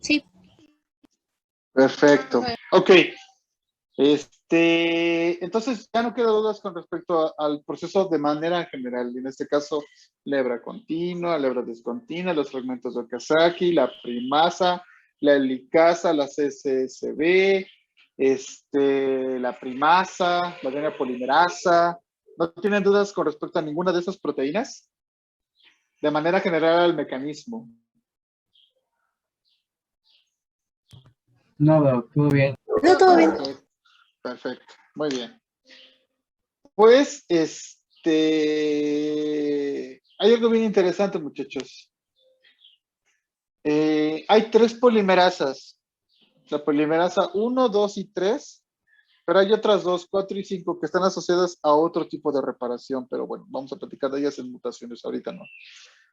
Sí. Perfecto. Ok. Entonces ya no queda dudas con respecto al proceso de manera general. En este caso, la hebra continua, la hebra discontinua, los fragmentos de Okazaki, la primasa, la helicasa, la CSSB, la primasa, la DNA polimerasa. ¿No tienen dudas con respecto a ninguna de esas proteínas? De manera general, el mecanismo. No, todo bien. No, todo bien. Perfecto, perfecto. Muy bien. Pues, hay algo bien interesante, muchachos. Hay 3 polimerasas. La polimerasa 1, 2 y 3, pero hay otras 2, 4 y 5 que están asociadas a otro tipo de reparación, pero bueno, vamos a platicar de ellas en mutaciones, ahorita no.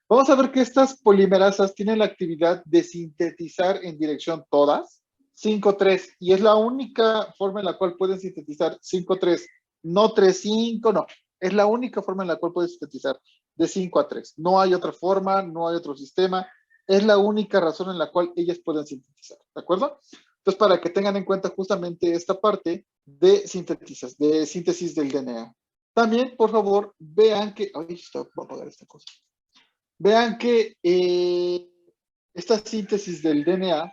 Vamos a ver que estas polimerasas tienen la actividad de sintetizar en dirección todas 5,3 y es la única forma en la cual pueden sintetizar 5,3, no 3,5, no. Es la única forma en la cual pueden sintetizar de 5 a 3. No hay otra forma, no hay otro sistema. Es la única razón en la cual ellas pueden sintetizar, ¿de acuerdo? Entonces, para que tengan en cuenta justamente esta parte de síntesis del DNA. También, por favor, vean que... Ay, voy a apagar esta cosa. Vean que esta síntesis del DNA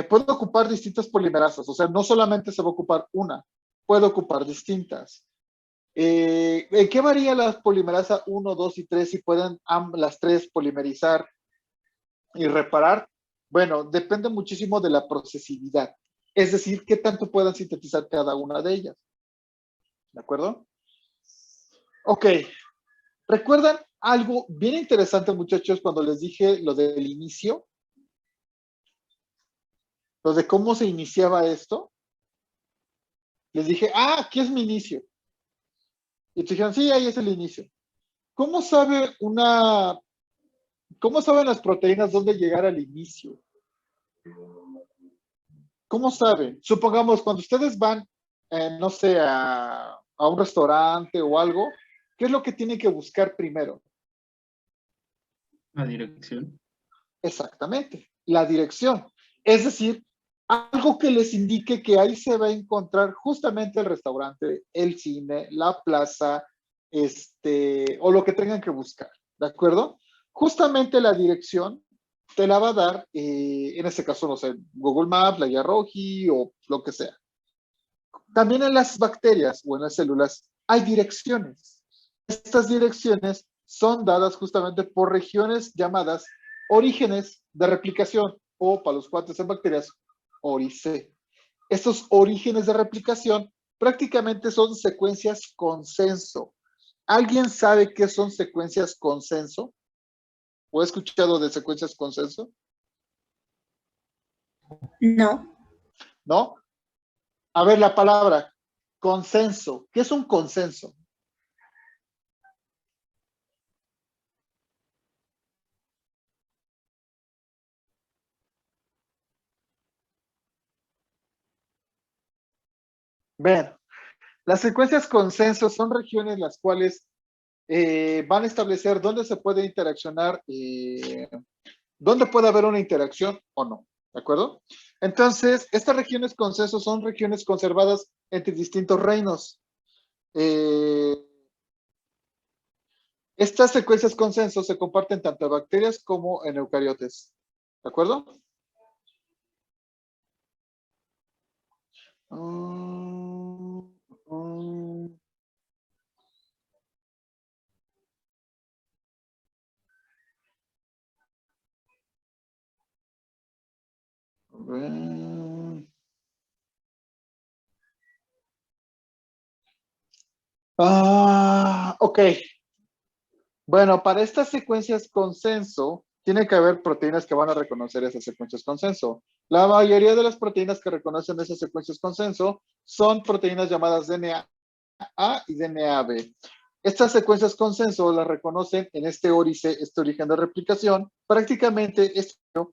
puede ocupar distintas polimerasas, o sea, no solamente se va a ocupar una, puede ocupar distintas. ¿En qué varía la polimerasa 1, 2 y 3 si pueden las 3 polimerizar y reparar? Bueno, depende muchísimo de la procesividad, es decir, qué tanto puedan sintetizar cada una de ellas. ¿De acuerdo? Ok. ¿Recuerdan algo bien interesante, muchachos, cuando les dije lo del inicio? Lo de cómo se iniciaba esto. Les dije, aquí es mi inicio. Y te dijeron, sí, ahí es el inicio. ¿Cómo saben las proteínas dónde llegar al inicio? ¿Cómo saben? Supongamos, cuando ustedes van, no sé, a un restaurante o algo, ¿qué es lo que tienen que buscar primero? La dirección. Exactamente, la dirección. Es decir, algo que les indique que ahí se va a encontrar justamente el restaurante, el cine, la plaza, o lo que tengan que buscar, ¿de acuerdo? Justamente la dirección te la va a dar, en este caso, no sé, Google Maps, la guía Roji o lo que sea. También en las bacterias o en las células hay direcciones. Estas direcciones son dadas justamente por regiones llamadas orígenes de replicación o, para los cuates en bacterias, ORIC. Estos orígenes de replicación prácticamente son secuencias consenso. ¿Alguien sabe qué son secuencias consenso? ¿O he escuchado de secuencias consenso? No. ¿No? A ver, la palabra consenso. ¿Qué es un consenso? Ven, las secuencias consenso son regiones las cuales van a establecer dónde se puede interaccionar, dónde puede haber una interacción o no, ¿de acuerdo? Entonces, estas regiones consenso son regiones conservadas entre distintos reinos. Estas secuencias consenso se comparten tanto en bacterias como en eucariotes, ¿de acuerdo? Ok. Bueno, para estas secuencias consenso, tiene que haber proteínas que van a reconocer esas secuencias consenso. La mayoría de las proteínas que reconocen esas secuencias consenso son proteínas llamadas DNA A y DNA B. Estas secuencias consenso las reconocen en este órice, este origen de replicación. Prácticamente esto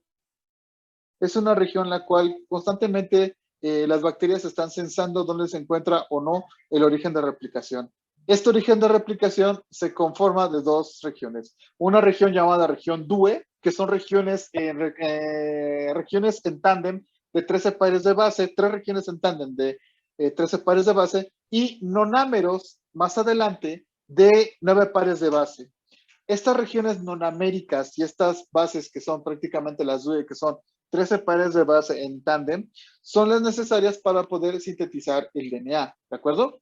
es una región en la cual constantemente las bacterias están censando dónde se encuentra o no el origen de replicación. Este origen de replicación se conforma de 2 regiones. Una región llamada región DUE, que son regiones en tándem de 13 pares de base, 3 regiones en tándem de 13 pares de base, y nonámeros más adelante de 9 pares de base. Estas regiones nonaméricas y estas bases que son prácticamente las DUE, que son 13 pares de base en tándem, son las necesarias para poder sintetizar el DNA, ¿de acuerdo?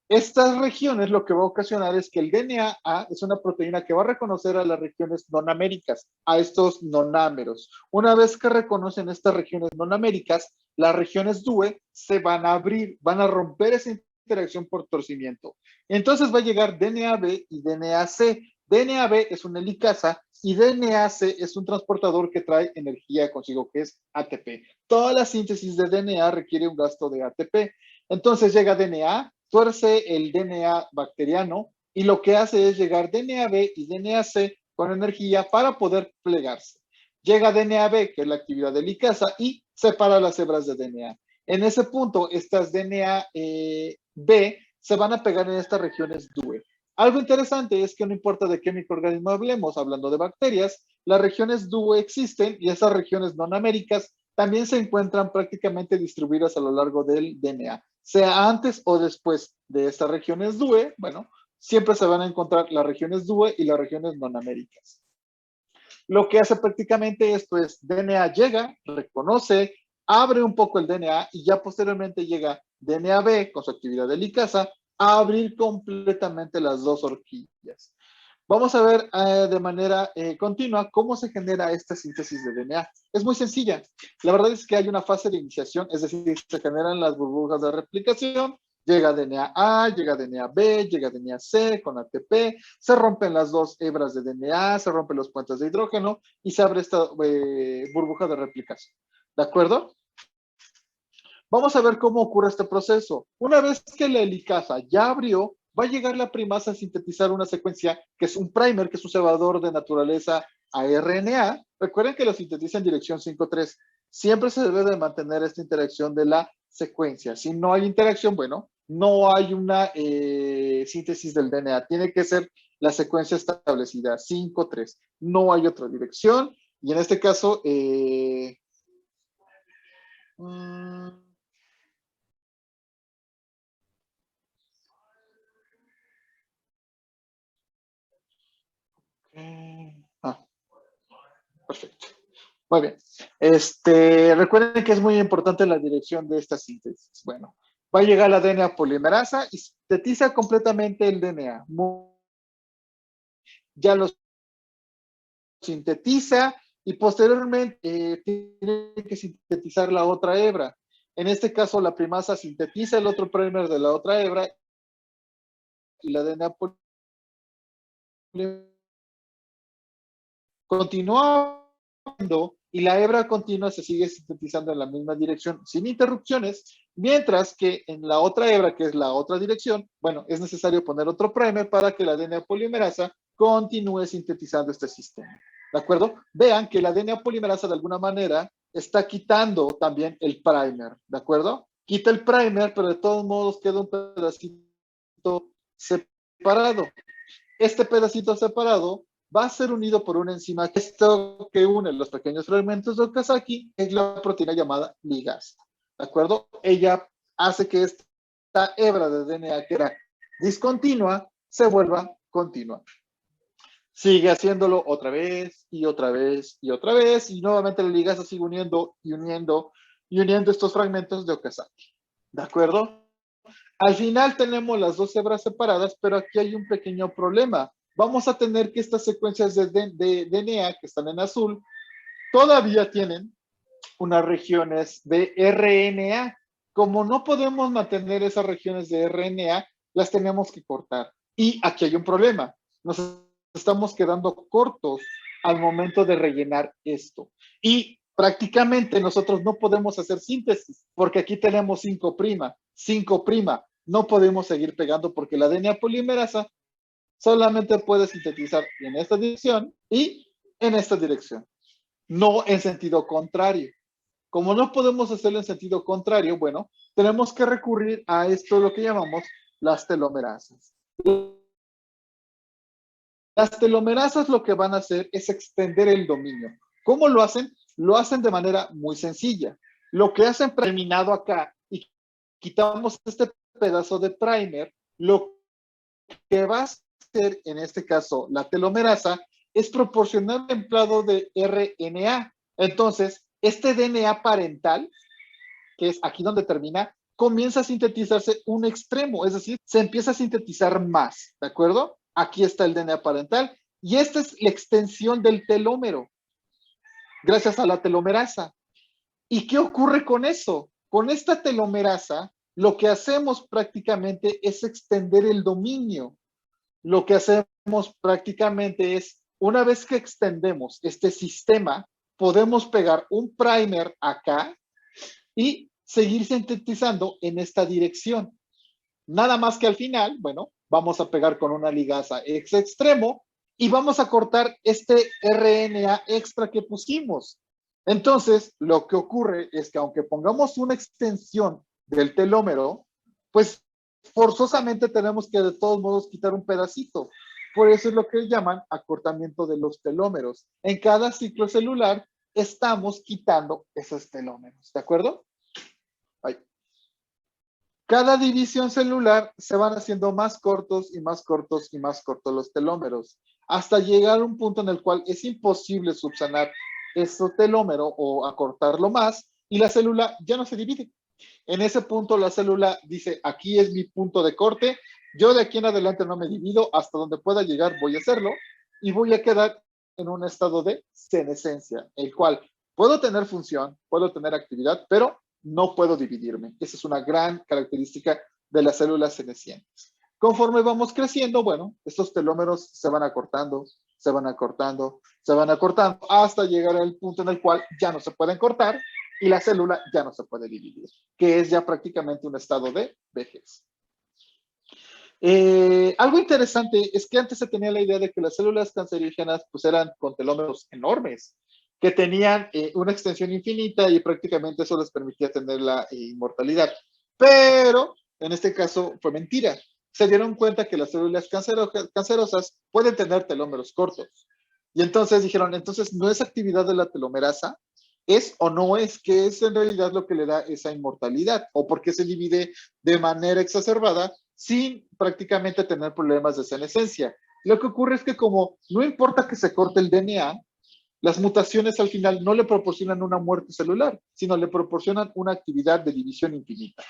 Estas regiones lo que va a ocasionar es que el DNA es una proteína que va a reconocer a las regiones nonaméricas, a estos nonámeros. Una vez que reconocen estas regiones nonaméricas, las regiones DUE se van a abrir, van a romper esa interacción por torcimiento. Entonces va a llegar DNA-B y DNA-C. DNA-B es una helicasa y DNA-C es un transportador que trae energía consigo, que es ATP. Toda la síntesis de DNA requiere un gasto de ATP. Entonces llega DNA, tuerce el DNA bacteriano y lo que hace es llegar DNA-B y DNA-C con energía para poder plegarse. Llega DNA-B, que es la actividad de helicasa, y separa las hebras de DNA. En ese punto, estas DNA-B se van a pegar en estas regiones DUE. Algo interesante es que no importa de qué microorganismo hablemos, hablando de bacterias, las regiones DUE existen y esas regiones nonaméricas también se encuentran prácticamente distribuidas a lo largo del DNA. Sea antes o después de estas regiones DUE, bueno, siempre se van a encontrar las regiones DUE y las regiones nonaméricas. Lo que hace prácticamente esto es DNA llega, reconoce, abre un poco el DNA y ya posteriormente llega DNA-B con su actividad de helicasa a abrir completamente las dos horquillas. Vamos a ver de manera continua cómo se genera esta síntesis de DNA. Es muy sencilla. La verdad es que hay una fase de iniciación, es decir, se generan las burbujas de replicación, llega DNA A, llega DNA B, llega DNA C con ATP, se rompen las dos hebras de DNA, se rompen los puentes de hidrógeno y se abre esta burbuja de replicación. ¿De acuerdo? Vamos a ver cómo ocurre este proceso. Una vez que la helicasa ya abrió, va a llegar la primasa a sintetizar una secuencia que es un primer, que es un cebador de naturaleza a RNA. Recuerden que lo sintetiza en dirección 5'3". Siempre se debe de mantener esta interacción de la secuencia. Si no hay interacción, bueno, no hay una síntesis del DNA. Tiene que ser la secuencia establecida, 5'3". No hay otra dirección. Y en este caso, perfecto. Muy bien. Recuerden que es muy importante la dirección de esta síntesis. Bueno, va a llegar la DNA polimerasa y sintetiza completamente el DNA. Ya lo sintetiza y posteriormente tiene que sintetizar la otra hebra. En este caso, la primasa sintetiza el otro primer de la otra hebra y la DNA polimerasa continúa y la hebra continua se sigue sintetizando en la misma dirección sin interrupciones, mientras que en la otra hebra, que es la otra dirección, bueno, es necesario poner otro primer para que la DNA polimerasa continúe sintetizando este sistema. ¿De acuerdo? Vean que la DNA polimerasa de alguna manera está quitando también el primer, ¿de acuerdo? Quita el primer, pero de todos modos queda un pedacito separado. Este pedacito separado va a ser unido por una enzima que esto que une los pequeños fragmentos de Okazaki es la proteína llamada ligasa. ¿De acuerdo? Ella hace que esta hebra de DNA que era discontinua se vuelva continua. Sigue haciéndolo otra vez y otra vez y otra vez y nuevamente la ligasa sigue uniendo y uniendo y uniendo estos fragmentos de Okazaki. ¿De acuerdo? Al final tenemos las dos hebras separadas, pero aquí hay un pequeño problema. Vamos a tener que estas secuencias de DNA que están en azul todavía tienen unas regiones de RNA. Como no podemos mantener esas regiones de RNA, las tenemos que cortar. Y aquí hay un problema. Nos estamos quedando cortos al momento de rellenar esto. Y prácticamente nosotros no podemos hacer síntesis porque aquí tenemos 5', 5'. No podemos seguir pegando porque la DNA polimerasa solamente puede sintetizar en esta dirección y en esta dirección, no en sentido contrario. Como no podemos hacerlo en sentido contrario, bueno, tenemos que recurrir a esto, lo que llamamos las telomerasas. Las telomerasas lo que van a hacer es extender el dominio. ¿Cómo lo hacen? Lo hacen de manera muy sencilla. Lo que hacen terminado acá y quitamos este pedazo de primer, lo que va a hacer en este caso la telomerasa es proporcionar el templado de RNA. Entonces, este DNA parental, que es aquí donde termina, comienza a sintetizarse un extremo, es decir, se empieza a sintetizar más, ¿de acuerdo? Aquí está el DNA parental y esta es la extensión del telómero, gracias a la telomerasa. ¿Y qué ocurre con eso? Con esta telomerasa, lo que hacemos prácticamente es extender el dominio. Lo que hacemos prácticamente es, una vez que extendemos este sistema, podemos pegar un primer acá y seguir sintetizando en esta dirección. Nada más que al final, bueno, vamos a pegar con una ligasa ex extremo y vamos a cortar este RNA extra que pusimos. Entonces, lo que ocurre es que aunque pongamos una extensión del telómero, pues forzosamente tenemos que de todos modos quitar un pedacito. Por eso es lo que llaman acortamiento de los telómeros. En cada ciclo celular estamos quitando esos telómeros, ¿de acuerdo? Ahí. Cada división celular se van haciendo más cortos y más cortos y más cortos los telómeros, hasta llegar a un punto en el cual es imposible subsanar ese telómero o acortarlo más y la célula ya no se divide. En ese punto la célula dice, aquí es mi punto de corte, yo de aquí en adelante no me divido, hasta donde pueda llegar voy a hacerlo y voy a quedar en un estado de senescencia, el cual puedo tener función, puedo tener actividad, pero no puedo dividirme. Esa es una gran característica de las células senescentes. Conforme vamos creciendo, bueno, estos telómeros se van acortando, se van acortando, se van acortando, hasta llegar al punto en el cual ya no se pueden cortar y la célula ya no se puede dividir, que es ya prácticamente un estado de vejez. Algo interesante es que antes se tenía la idea de que las células cancerígenas pues eran con telómeros enormes, que tenían una extensión infinita y prácticamente eso les permitía tener la inmortalidad. Pero en este caso fue mentira. Se dieron cuenta que las células cancerosas pueden tener telómeros cortos. Y entonces dijeron, entonces no es actividad de la telomerasa, es o no es, que es en realidad lo que le da esa inmortalidad, o porque se divide de manera exacerbada sin prácticamente tener problemas de senescencia. Lo que ocurre es que como no importa que se corte el DNA, las mutaciones al final no le proporcionan una muerte celular, sino le proporcionan una actividad de división infinita.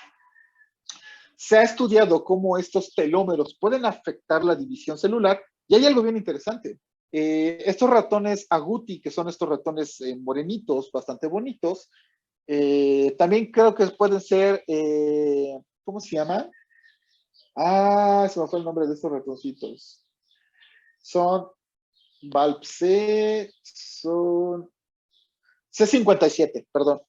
Se ha estudiado cómo estos telómeros pueden afectar la división celular y hay algo bien interesante. Estos ratones agouti, que son estos ratones morenitos, bastante bonitos, también creo que pueden ser, ¿cómo se llama? Ah, se me fue el nombre de estos ratoncitos. Son Valpc, son C57, perdón.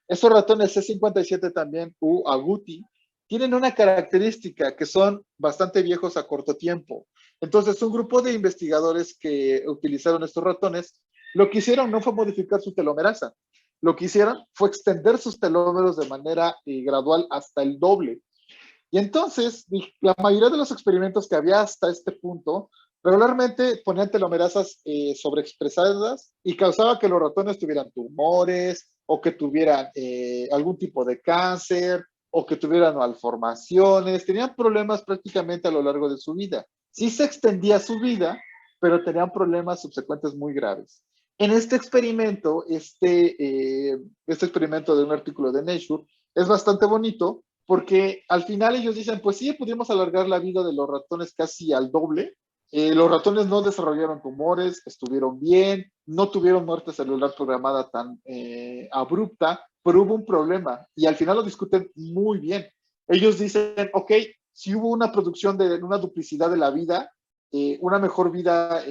Estos ratones C57 también, U agouti, tienen una característica que son bastante viejos a corto tiempo. Entonces, un grupo de investigadores que utilizaron estos ratones, lo que hicieron no fue modificar su telomerasa, lo que hicieron fue extender sus telómeros de manera gradual hasta el doble. Y entonces, la mayoría de los experimentos que había hasta este punto, regularmente ponían telomerasas sobreexpresadas y causaba que los ratones tuvieran tumores o que tuvieran algún tipo de cáncer o que tuvieran malformaciones. Tenían problemas prácticamente a lo largo de su vida. Sí se extendía su vida, pero tenían problemas subsecuentes muy graves. En este experimento, este experimento de un artículo de Nature es bastante bonito porque al final ellos dicen, pues sí, pudimos alargar la vida de los ratones casi al doble. Los ratones no desarrollaron tumores, estuvieron bien, no tuvieron muerte celular programada tan abrupta, pero hubo un problema y al final lo discuten muy bien. Ellos dicen, ok, si hubo una producción de una duplicidad de la vida, una mejor vida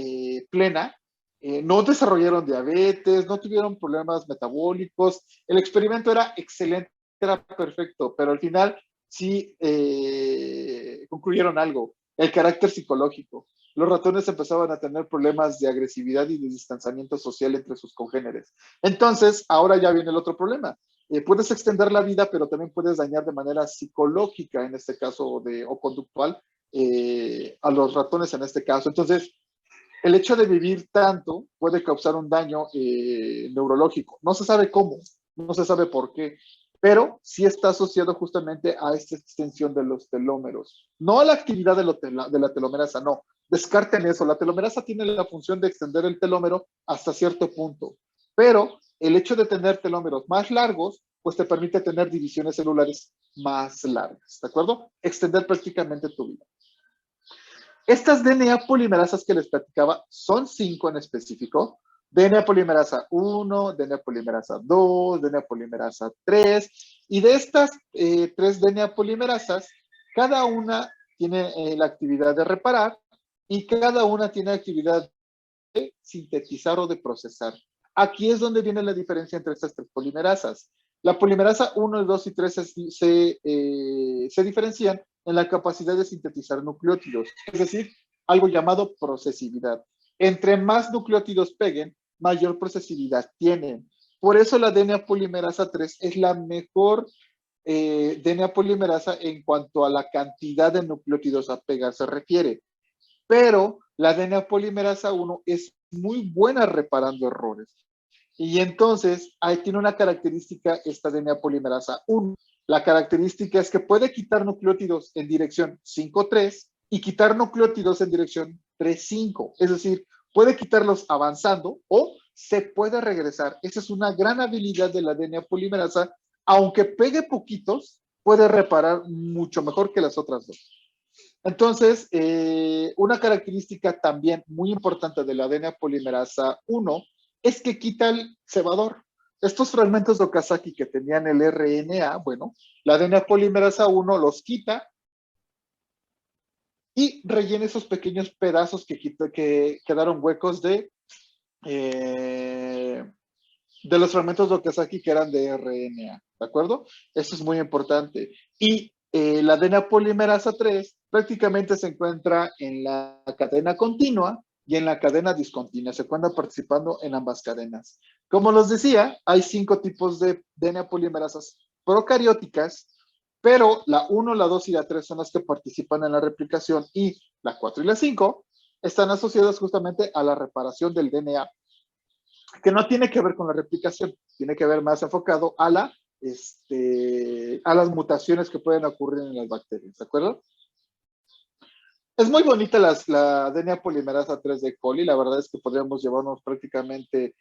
plena, no desarrollaron diabetes, no tuvieron problemas metabólicos, el experimento era excelente, era perfecto, pero al final sí concluyeron algo, el carácter psicológico. Los ratones empezaban a tener problemas de agresividad y de distanciamiento social entre sus congéneres. Entonces, ahora ya viene el otro problema. Puedes extender la vida, pero también puedes dañar de manera psicológica, en este caso, o conductual, a los ratones en este caso. Entonces, el hecho de vivir tanto puede causar un daño neurológico. No se sabe cómo, no se sabe por qué, pero sí está asociado justamente a esta extensión de los telómeros. No a la actividad de la telomerasa, no. Descarten eso. La telomerasa tiene la función de extender el telómero hasta cierto punto, pero el hecho de tener telómeros más largos, pues te permite tener divisiones celulares más largas, ¿de acuerdo? Extender prácticamente tu vida. Estas DNA polimerasas que les platicaba son 5 en específico. DNA polimerasa 1, DNA polimerasa 2, DNA polimerasa 3. Y de estas 3 DNA polimerasas, cada una tiene la actividad de reparar y cada una tiene actividad de sintetizar o de procesar. Aquí es donde viene la diferencia entre estas 3 polimerasas. La polimerasa 1, 2 y 3 se diferencian en la capacidad de sintetizar nucleótidos, es decir, algo llamado procesividad. Entre más nucleótidos peguen, mayor procesividad tienen. Por eso la DNA polimerasa 3 es la mejor DNA polimerasa en cuanto a la cantidad de nucleótidos a pegar se refiere. Pero la DNA polimerasa 1 es muy buena reparando errores. Y entonces, ahí tiene una característica esta DNA polimerasa 1. La característica es que puede quitar nucleótidos en dirección 5'3 y quitar nucleótidos en dirección 3'5. Es decir, puede quitarlos avanzando o se puede regresar. Esa es una gran habilidad de la DNA polimerasa. Aunque pegue poquitos, puede reparar mucho mejor que las otras dos. Entonces, una característica también muy importante de la DNA polimerasa 1 es que quita el cebador. Estos fragmentos de Okazaki que tenían el RNA, bueno, la DNA polimerasa 1 los quita y rellena esos pequeños pedazos que quedaron huecos de los fragmentos de Okazaki que eran de RNA, ¿de acuerdo? Eso es muy importante. Y la DNA polimerasa 3 prácticamente se encuentra en la cadena continua y en la cadena discontinua. Se encuentra participando en ambas cadenas. Como les decía, hay 5 tipos de DNA polimerasas procarióticas, pero la 1, la 2 y la 3 son las que participan en la replicación y la 4 y la 5 están asociadas justamente a la reparación del DNA, que no tiene que ver con la replicación, tiene que ver más enfocado a las mutaciones que pueden ocurrir en las bacterias, ¿de acuerdo? Es muy bonita la DNA polimerasa 3 de coli, la verdad es que podríamos llevarnos prácticamente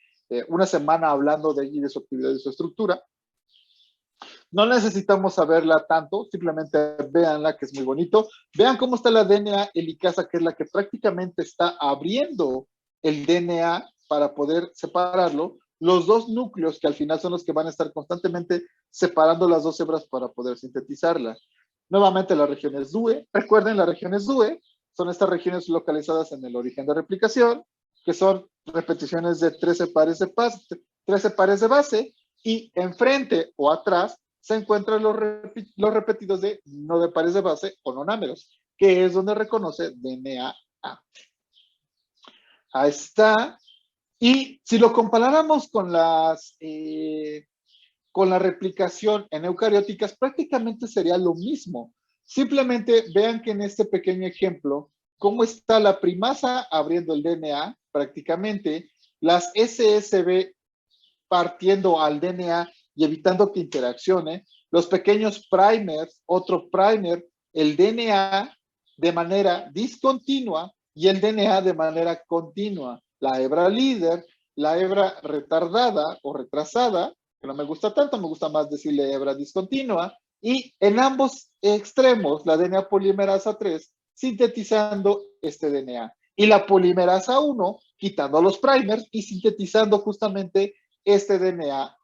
una semana hablando de ella y de su actividad y su estructura. No necesitamos saberla tanto, simplemente véanla, que es muy bonito. Vean cómo está la DNA helicasa, que es la que prácticamente está abriendo el DNA para poder separarlo. Los dos núcleos que al final son los que van a estar constantemente separando las dos hebras para poder sintetizarla. Nuevamente las regiones DUE. Recuerden, las regiones DUE son estas regiones localizadas en el origen de replicación, que son repeticiones de 13 pares de base, y enfrente o atrás se encuentran los repetidos de 9 pares de base o nonámeros, que es donde reconoce DNA. Ahí está. Y si lo comparáramos con la replicación en eucarióticas, prácticamente sería lo mismo. Simplemente vean que en este pequeño ejemplo, cómo está la primasa abriendo el DNA, prácticamente, las SSB partiendo al DNA y evitando que interaccione, los pequeños primers, otro primer, el DNA de manera discontinua y el DNA de manera continua. La hebra líder, la hebra retardada o retrasada, que no me gusta tanto, me gusta más decirle hebra discontinua, y en ambos extremos la DNA polimerasa 3 sintetizando este DNA. Y la polimerasa 1 quitando los primers y sintetizando justamente este DNA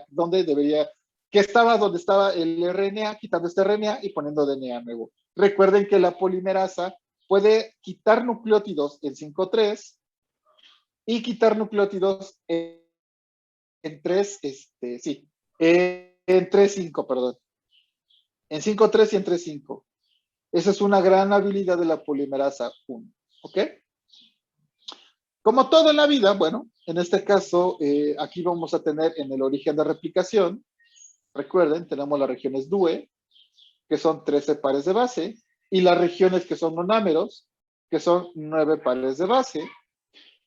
donde debería, que estaba donde estaba el RNA, quitando este RNA y poniendo DNA nuevo. Recuerden que la polimerasa puede quitar nucleótidos en 5'3 y quitar nucleótidos en 3, en 3'5, perdón. En 5'3 y en 3'5. Esa es una gran habilidad de la polimerasa 1, ¿ok? Como todo en la vida, bueno, en este caso, aquí vamos a tener en el origen de replicación, recuerden, tenemos las regiones DUE, que son 13 pares de base, y las regiones que son nonámeros, que son 9 pares de base.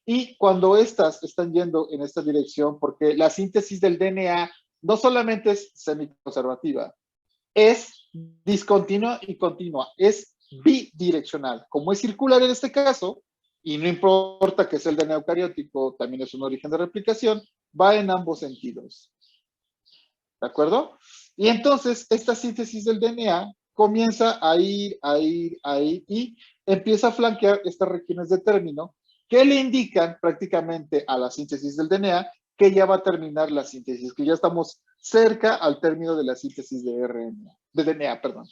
Y cuando estas están yendo en esta dirección, porque la síntesis del DNA no solamente es semiconservativa, es discontinua y continua, es bidireccional. Como es circular en este caso, y no importa que sea el DNA eucariótico, también es un origen de replicación, va en ambos sentidos. ¿De acuerdo? Y entonces esta síntesis del DNA comienza a ir y empieza a flanquear estas regiones de término que le indican prácticamente a la síntesis del DNA que ya va a terminar la síntesis, que ya estamos cerca al término de la síntesis de RNA, de DNA, perdón.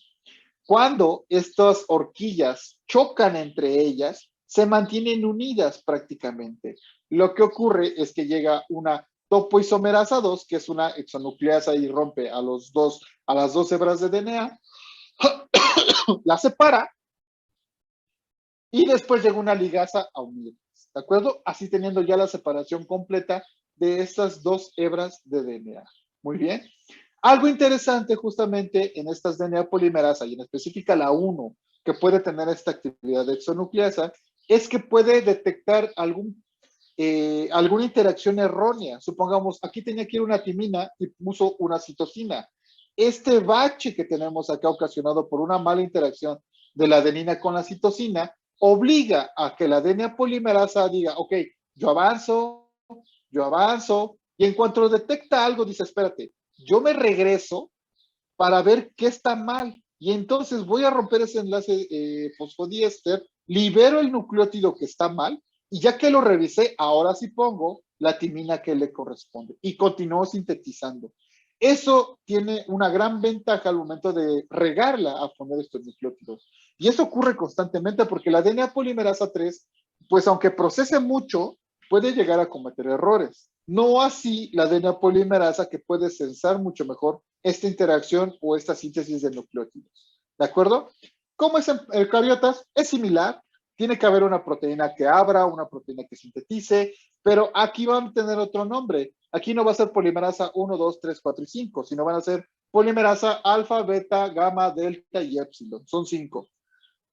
Cuando estas horquillas chocan entre ellas, se mantienen unidas prácticamente. Lo que ocurre es que llega una topoisomerasa 2, que es una hexanucleasa y rompe a las dos hebras de DNA, la separa y después llega una ligasa a unirlas. ¿De acuerdo? Así teniendo ya la separación completa de estas dos hebras de DNA. Muy bien. Algo interesante justamente en estas DNA polimerasa y en específica la 1, que puede tener esta actividad de exonucleasa, es que puede detectar alguna interacción errónea. Supongamos, aquí tenía que ir una timina y puso una citosina. Este bache que tenemos acá ocasionado por una mala interacción de la adenina con la citosina obliga a que la DNA polimerasa diga, ok, yo avanzo, y en cuanto detecta algo, dice, espérate, yo me regreso para ver qué está mal. Y entonces voy a romper ese enlace fosfodiéster, libero el nucleótido que está mal, y ya que lo revisé, ahora sí pongo la timina que le corresponde. Y continúo sintetizando. Eso tiene una gran ventaja al momento de regarla a poner estos nucleótidos. Y eso ocurre constantemente porque la DNA polimerasa 3, pues aunque procese mucho, puede llegar a cometer errores. No así la DNA polimerasa que puede sensar mucho mejor esta interacción o esta síntesis de nucleótidos. ¿De acuerdo? ¿Cómo es en eucariotas? Es similar. Tiene que haber una proteína que abra, una proteína que sintetice, pero aquí van a tener otro nombre. Aquí no va a ser polimerasa 1, 2, 3, 4 y 5, sino van a ser polimerasa alfa, beta, gamma, delta y épsilon. Son 5.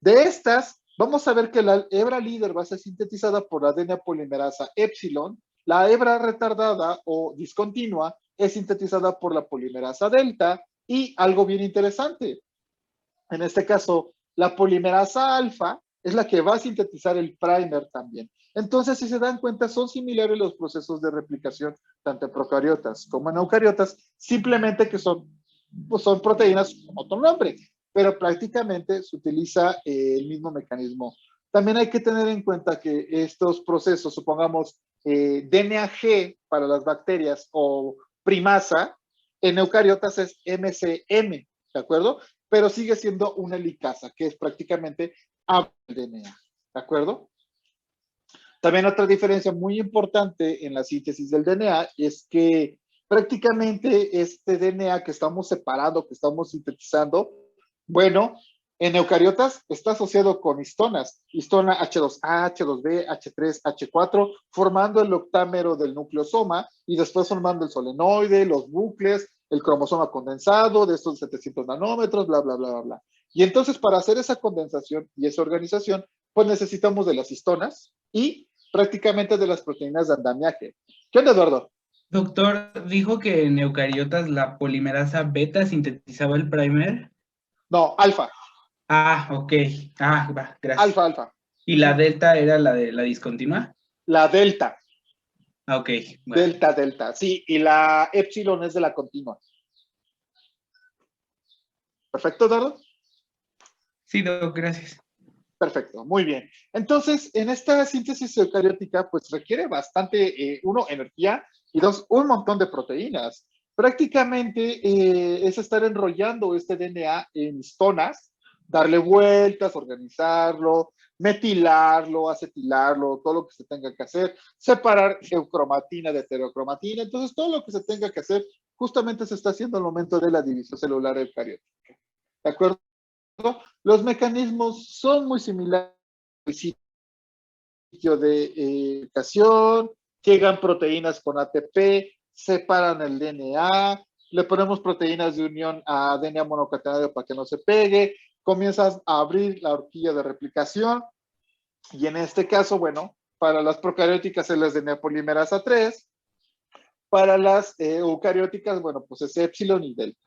De estas, vamos a ver que la hebra líder va a ser sintetizada por la DNA polimerasa épsilon, la hebra retardada o discontinua es sintetizada por la polimerasa delta y algo bien interesante, en este caso, la polimerasa alfa es la que va a sintetizar el primer también. Entonces, si se dan cuenta, son similares los procesos de replicación, tanto en procariotas como en eucariotas, simplemente que pues son proteínas con otro nombre, pero prácticamente se utiliza el mismo mecanismo. También hay que tener en cuenta que estos procesos, supongamos DNA-G para las bacterias o primasa, en eucariotas es MCM, ¿de acuerdo? Pero sigue siendo una helicasa, que es prácticamente el DNA, ¿de acuerdo? También otra diferencia muy importante en la síntesis del DNA es que prácticamente este DNA que estamos separando, que estamos sintetizando, bueno, en eucariotas está asociado con histonas, histona H2A, H2B, H3, H4, formando el octámero del nucleosoma y después formando el solenoide, los bucles, el cromosoma condensado de estos 700 nanómetros, bla, bla, bla, bla, bla. Y entonces para hacer esa condensación y esa organización, pues necesitamos de las histonas y prácticamente de las proteínas de andamiaje. ¿Qué onda, Eduardo? Doctor, dijo que en eucariotas la polimerasa beta sintetizaba el primer. No, alfa. Ah, ok. Ah, va, gracias. Alfa, alfa. ¿Y la delta era la de la discontinua? La delta. Ah, ok, va. Delta, delta. Sí, y la epsilon es de la continua. ¿Perfecto, Eduardo? Sí, doc, gracias. Perfecto, muy bien. Entonces, en esta síntesis eucariótica, pues requiere bastante, uno, energía y dos, un montón de proteínas. Prácticamente es estar enrollando este DNA en histonas, darle vueltas, organizarlo, metilarlo, acetilarlo, todo lo que se tenga que hacer, separar eucromatina de heterocromatina. Entonces, todo lo que se tenga que hacer justamente se está haciendo al momento de la división celular eucariótica. ¿De acuerdo? Los mecanismos son muy similares al sitio de mutación, llegan proteínas con ATP, separan el DNA, le ponemos proteínas de unión a DNA monocatenario para que no se pegue, comienzas a abrir la horquilla de replicación Y en este caso, bueno, para las procarióticas es la DNA polimerasa 3, para las eucarióticas, bueno, pues es epsilon y delta.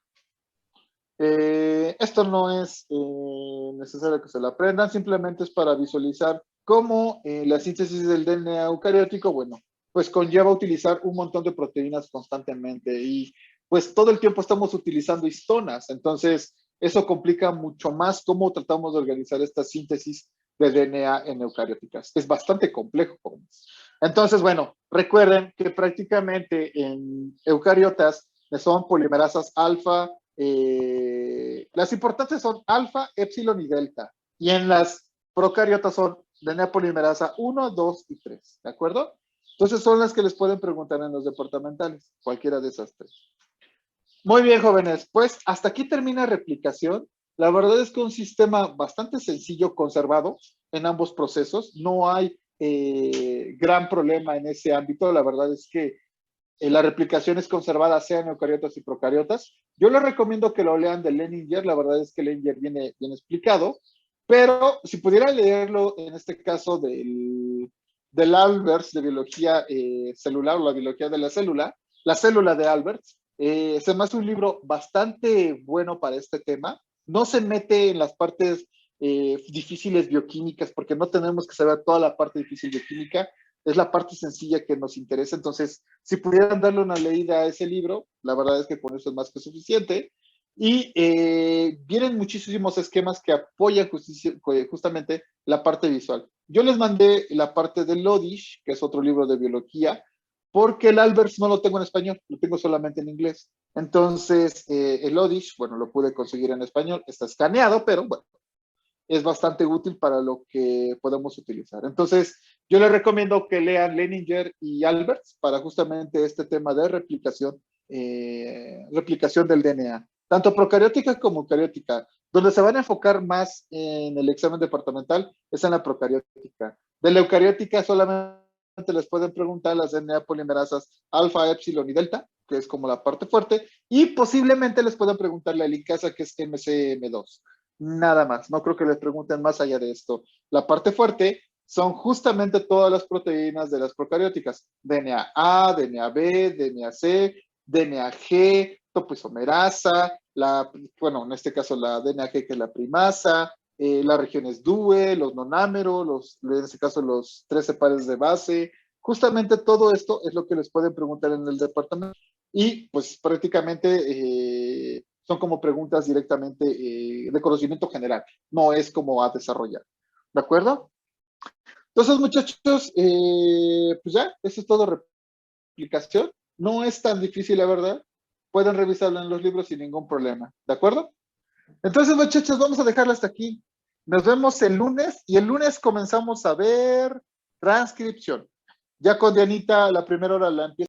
Esto no es necesario que se lo aprendan, simplemente es para visualizar cómo la síntesis del DNA eucariótico, bueno, pues conlleva utilizar un montón de proteínas constantemente y pues todo el tiempo estamos utilizando histonas, entonces eso complica mucho más cómo tratamos de organizar esta síntesis de DNA en eucarióticas. Es bastante complejo, jóvenes. Entonces, bueno, recuerden que prácticamente en eucariotas son polimerasas alfa, las importantes son alfa, epsilon y delta. Y en las procariotas son DNA polimerasa 1, 2 y 3. ¿De acuerdo? Entonces son las que les pueden preguntar en los departamentales, cualquiera de esas tres. Muy bien, jóvenes. Pues hasta aquí termina replicación. La verdad es que un sistema bastante sencillo, conservado en ambos procesos. No hay gran problema en ese ámbito. La verdad es que la replicación es conservada sea en eucariotas y procariotas. Yo les recomiendo que lo lean de Leninger, la verdad es que Leninger viene bien explicado, pero si pudiera leerlo en este caso del Alberts de biología celular o la biología de la célula de Alberts, se me hace un libro bastante bueno para este tema. No se mete en las partes difíciles bioquímicas porque no tenemos que saber toda la parte difícil bioquímica, es la parte sencilla que nos interesa. Entonces, si pudieran darle una leída a ese libro, la verdad es que con eso es más que suficiente. Y vienen muchísimos esquemas que apoyan justamente la parte visual. Yo les mandé la parte del Lodish, que es otro libro de biología, porque el Alberts no lo tengo en español, lo tengo solamente en inglés. Entonces, el Lodish, bueno, lo pude conseguir en español, está escaneado, pero bueno, es bastante útil para lo que podemos utilizar. Entonces, yo les recomiendo que lean Leninger y Alberts para justamente este tema de replicación del DNA, tanto procariótica como eucariótica. Donde se van a enfocar más en el examen departamental es en la procariótica. De la eucariótica solamente les pueden preguntar las DNA polimerasas alfa, epsilon y delta, que es como la parte fuerte, y posiblemente les puedan preguntar la helicasa, que es MCM2. Nada más, no creo que les pregunten más allá de esto. La parte fuerte son justamente todas las proteínas de las procarióticas, DNA A, DNA B, DNA C, DNA G, topoisomerasa, bueno, en este caso la DNA G, que es la primasa, las regiones DUE, los nonámeros, en este caso los 13 pares de base. Justamente todo esto es lo que les pueden preguntar en el departamento. Y pues prácticamente son como preguntas directamente de conocimiento general, no es como a desarrollar. ¿De acuerdo? Entonces, muchachos, pues ya, eso es todo replicación. No es tan difícil, la verdad. Pueden revisarlo en los libros sin ningún problema. ¿De acuerdo? Entonces, muchachos, vamos a dejarlo hasta aquí. Nos vemos el lunes y el lunes comenzamos a ver transcripción. Ya con Dianita, la primera hora la empiezo.